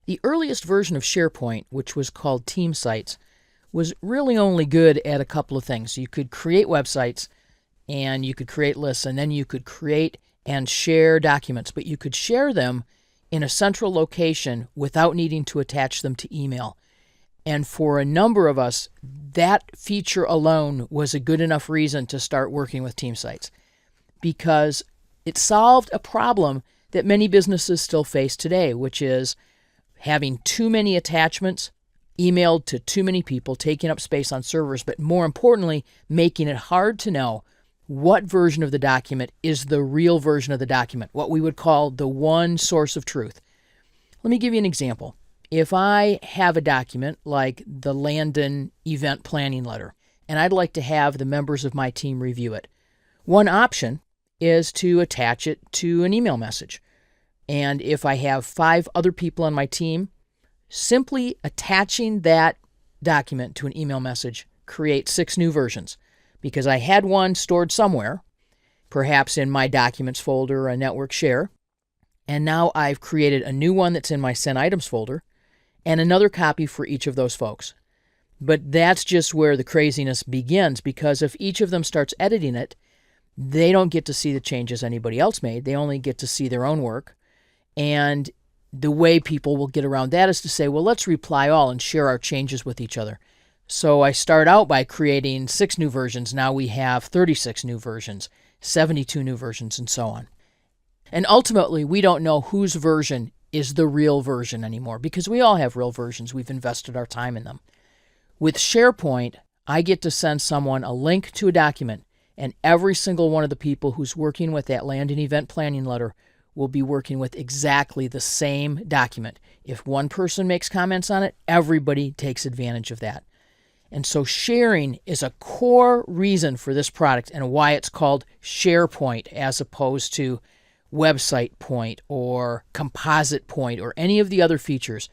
The earliest version of SharePoint, which was called Team Sites, was really only good at a couple of things. You could create websites, and you could create lists, and then you could create and share documents, but you could share them in a central location without needing to attach them to email. And for a number of us, that feature alone was a good enough reason to start working with Team Sites, because it solved a problem that many businesses still face today, which is having too many attachments emailed to too many people, taking up space on servers, but more importantly, making it hard to know what version of the document is the real version of the document, what we would call the one source of truth. Let me give you an example. If I have a document like the Landon event planning letter, and I'd like to have the members of my team review it, one option is to attach it to an email message. And if I have 5 other people on my team, simply attaching that document to an email message creates 6 new versions, because I had one stored somewhere, perhaps in my documents folder or a network share, and now I've created a new one that's in my sent items folder, and another copy for each of those folks. But that's just where the craziness begins, because if each of them starts editing it, they don't get to see the changes anybody else made. They only get to see their own work. And the way people will get around that is to say, well, let's reply all and share our changes with each other. So I start out by creating 6 new versions. Now we have 36 new versions, 72 new versions, and so on. And ultimately, we don't know whose version is the real version anymore, because we all have real versions. We've invested our time in them. With SharePoint, I get to send someone a link to a document, and every single one of the people who's working with that Landon event planning letter will be working with exactly the same document. If one person makes comments on it, everybody takes advantage of that. And so sharing is a core reason for this product and why it's called SharePoint as opposed to Website Point or Composite Point or any of the other features.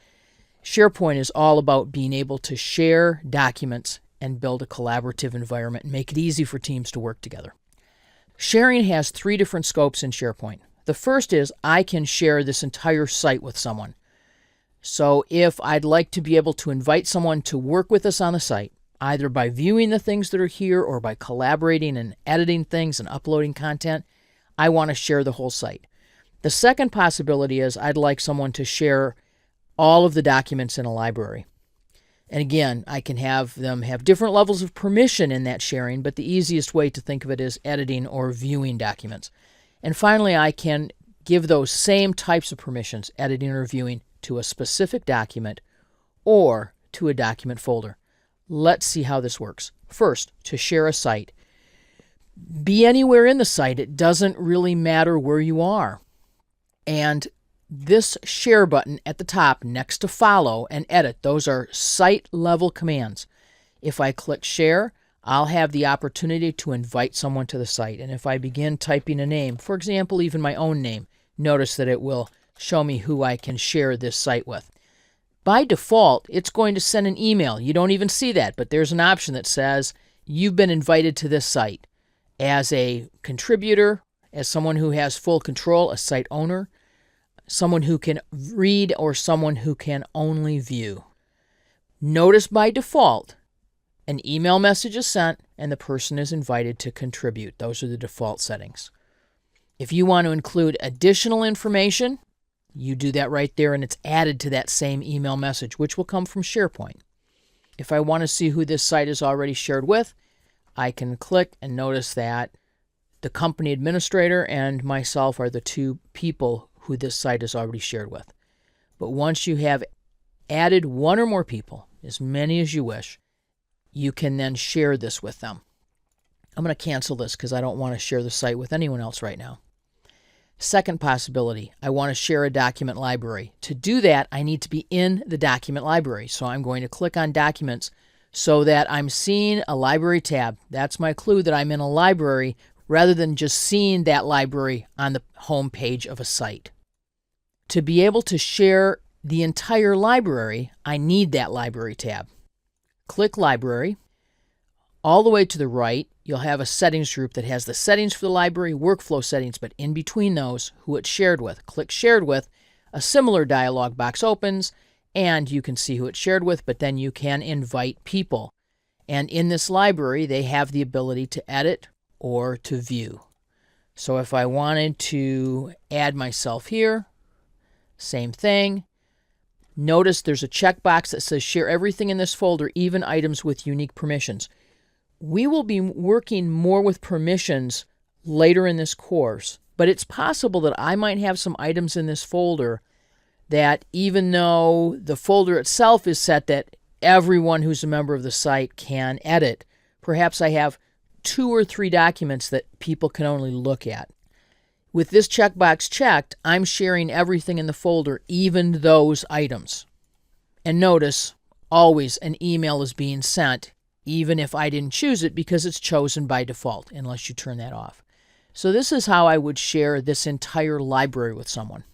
SharePoint is all about being able to share documents and build a collaborative environment and make it easy for teams to work together. Sharing has 3 different scopes in SharePoint. The first is I can share this entire site with someone. So if I'd like to be able to invite someone to work with us on the site, either by viewing the things that are here or by collaborating and editing things and uploading content, I want to share the whole site. The second possibility is I'd like someone to share all of the documents in a library. And again, I can have them have different levels of permission in that sharing, but the easiest way to think of it is editing or viewing documents. And finally, I can give those same types of permissions, editing or viewing, to a specific document or to a document folder. Let's see how this works. First, to share a site. Be anywhere in the site. It doesn't really matter where you are. And this share button at the top next to follow and edit, those are site level commands. If I click share, I'll have the opportunity to invite someone to the site. And if I begin typing a name, for example, even my own name, notice that it will show me who I can share this site with. By default, it's going to send an email. You don't even see that, but there's an option that says you've been invited to this site as a contributor, as someone who has full control, a site owner, someone who can read, or someone who can only view. Notice by default, an email message is sent and the person is invited to contribute. Those are the default settings. If you want to include additional information, you do that right there and it's added to that same email message, which will come from SharePoint. If I want to see who this site is already shared with, I can click and notice that the company administrator and myself are the 2 people who this site is already shared with. But once you have added 1 or more people, as many as you wish, you can then share this with them. I'm going to cancel this because I don't want to share the site with anyone else right now. Second possibility, I want to share a document library. To do that, I need to be in the document library. So I'm going to click on Documents so that I'm seeing a library tab. That's my clue that I'm in a library rather than just seeing that library on the home page of a site. To be able to share the entire library, I need that library tab. Click Library. All the way to the right, you'll have a settings group that has the settings for the library, workflow settings, but in between those, who it's shared with. Click Shared With. a similar dialog box opens, and you can see who it's shared with, but then you can invite people. And in this library, they have the ability to edit or to view. So if I wanted to add myself here, same thing. Notice there's a checkbox that says share everything in this folder, even items with unique permissions. We will be working more with permissions later in this course, but it's possible that I might have some items in this folder that, even though the folder itself is set that everyone who's a member of the site can edit, perhaps I have 2 or 3 documents that people can only look at. With this checkbox checked, I'm sharing everything in the folder, even those items. And notice, always an email is being sent, even if I didn't choose it, because it's chosen by default, unless you turn that off. So this is how I would share this entire library with someone.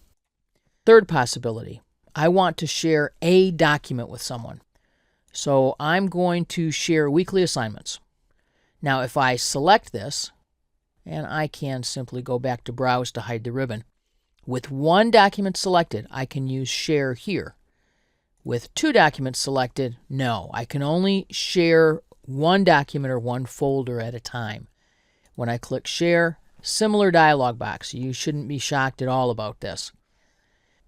Third possibility, I want to share a document with someone. So I'm going to share weekly assignments. Now, if I select this, and I can simply go back to Browse to hide the ribbon. With 1 document selected, I can use Share here. With 2 documents selected, no, I can only share 1 document or 1 folder at a time. When I click Share, similar dialog box. You shouldn't be shocked at all about this.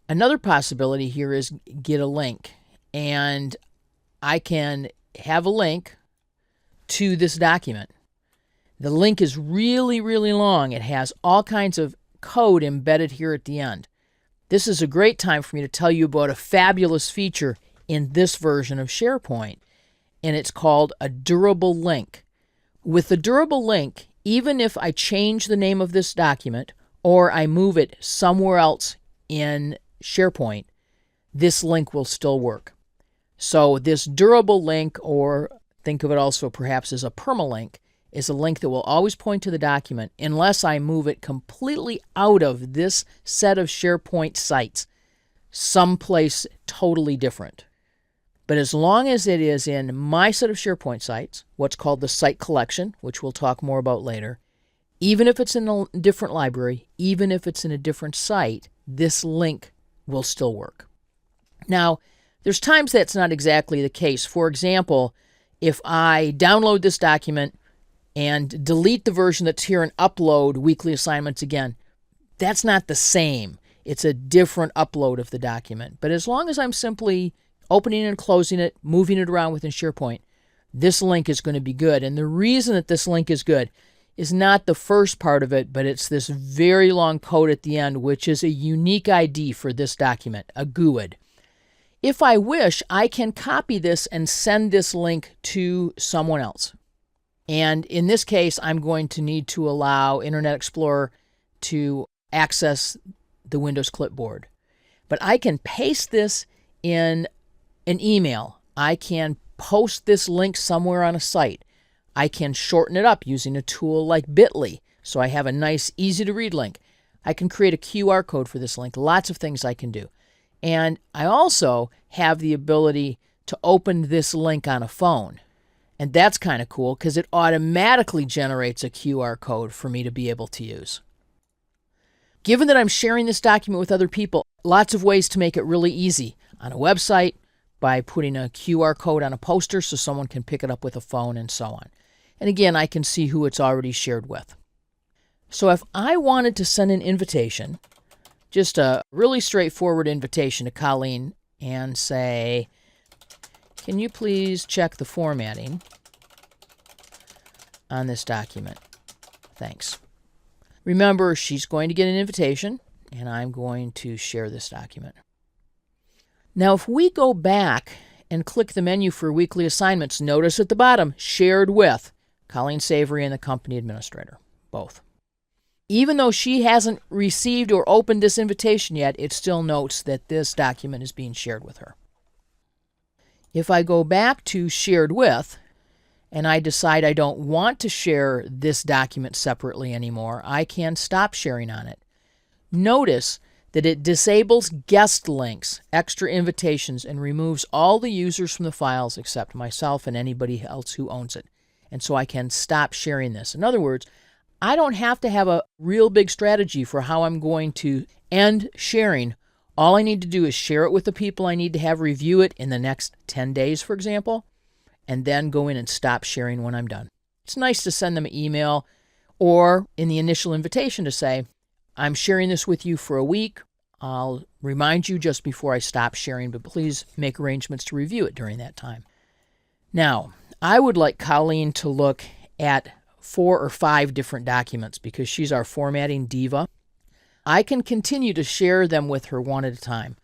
Another possibility here is get a link, and I can have a link to this document. The link is really, really long. It has all kinds of code embedded here at the end. This is a great time for me to tell you about a fabulous feature in this version of SharePoint, and it's called a durable link. With the durable link, even if I change the name of this document or I move it somewhere else in SharePoint, this link will still work. So this durable link, or think of it also perhaps as a permalink, is a link that will always point to the document unless I move it completely out of this set of SharePoint sites, someplace totally different. But as long as it is in my set of SharePoint sites, what's called the site collection, which we'll talk more about later, even if it's in a different library, even if it's in a different site, this link will still work. Now, there's times that's not exactly the case. For example, if I download this document and delete the version that's here and upload weekly assignments again, that's not the same. It's a different upload of the document. But as long as I'm simply opening and closing it, moving it around within SharePoint, this link is going to be good. And the reason that this link is good is not the first part of it, but it's this very long code at the end, which is a unique ID for this document, a GUID. If I wish, I can copy this and send this link to someone else. And in this case, I'm going to need to allow Internet Explorer to access the Windows clipboard. But I can paste this in an email. I can post this link somewhere on a site. I can shorten it up using a tool like Bitly, so I have a nice, easy-to-read link. I can create a QR code for this link. Lots of things I can do. And I also have the ability to open this link on a phone. And that's kind of cool because it automatically generates a QR code for me to be able to use. Given that I'm sharing this document with other people, lots of ways to make it really easy. On a website, by putting a QR code on a poster so someone can pick it up with a phone and so on. And again, I can see who it's already shared with. So if I wanted to send an invitation, just a really straightforward invitation to Colleen and say, can you please check the formatting on this document? Thanks. Remember, she's going to get an invitation, and I'm going to share this document. Now, if we go back and click the menu for weekly assignments, notice at the bottom, shared with Colleen Savory and the company administrator, both. Even though she hasn't received or opened this invitation yet, it still notes that this document is being shared with her. If I go back to shared with, and I decide I don't want to share this document separately anymore, I can stop sharing on it. Notice that it disables guest links, extra invitations, and removes all the users from the files except myself and anybody else who owns it. And so I can stop sharing this. In other words, I don't have to have a real big strategy for how I'm going to end sharing All I need to do is share it with the people I need to have review it in the next 10 days, for example, and then go in and stop sharing when I'm done. It's nice to send them an email or in the initial invitation to say, I'm sharing this with you for a week. I'll remind you just before I stop sharing, but please make arrangements to review it during that time. Now, I would like Colleen to look at 4 or 5 different documents because she's our formatting diva. I can continue to share them with her one at a time,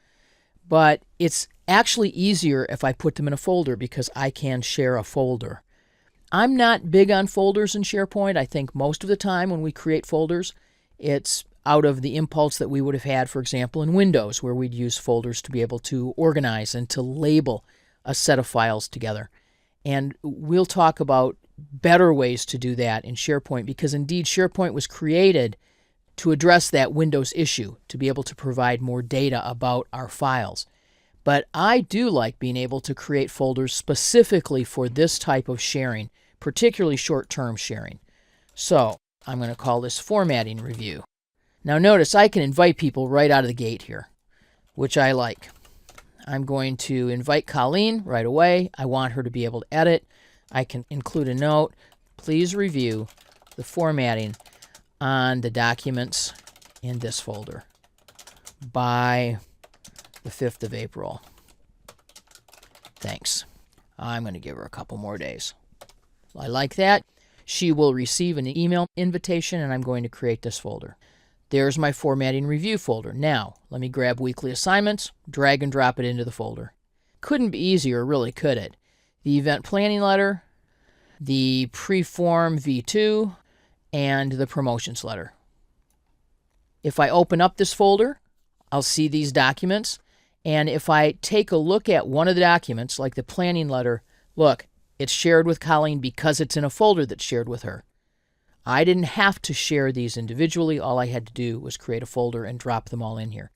but it's actually easier if I put them in a folder because I can share a folder. I'm not big on folders in SharePoint. I think most of the time when we create folders, it's out of the impulse that we would have had, for example, in Windows, where we'd use folders to be able to organize and to label a set of files together. And we'll talk about better ways to do that in SharePoint because indeed SharePoint was created to address that Windows issue, to be able to provide more data about our files. But I do like being able to create folders specifically for this type of sharing, particularly short-term sharing. So I'm going to call this formatting review. Now notice I can invite people right out of the gate here, which I like. I'm going to invite Colleen right away. I want her to be able to edit. I can include a note. Please review the formatting on the documents in this folder by the 5th of April. Thanks. I'm going to give her a couple more days. I like that. She will receive an email invitation, and I'm going to create this folder. There's my formatting review folder. Now, let me grab weekly assignments, drag and drop it into the folder. Couldn't be easier, really, could it? The event planning letter, the pre-form V2, and the promotions letter. If I open up this folder, I'll see these documents. And if I take a look at one of the documents, like the planning letter, look, it's shared with Colleen because it's in a folder that's shared with her. I didn't have to share these individually. All I had to do was create a folder and drop them all in here.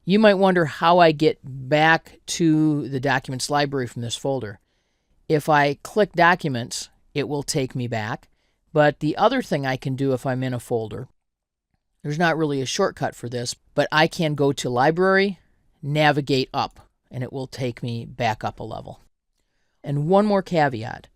You might wonder how I get back to the documents library from this folder. If I click Documents, it will take me back. But the other thing I can do if I'm in a folder, there's not really a shortcut for this, but I can go to Library, navigate up, and it will take me back up a level. And one more caveat.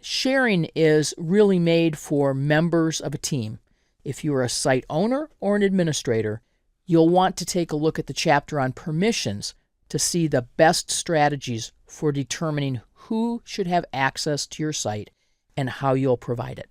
Sharing is really made for members of a team. If you are a site owner or an administrator, you'll want to take a look at the chapter on permissions to see the best strategies for determining who should have access to your site and how you'll provide it.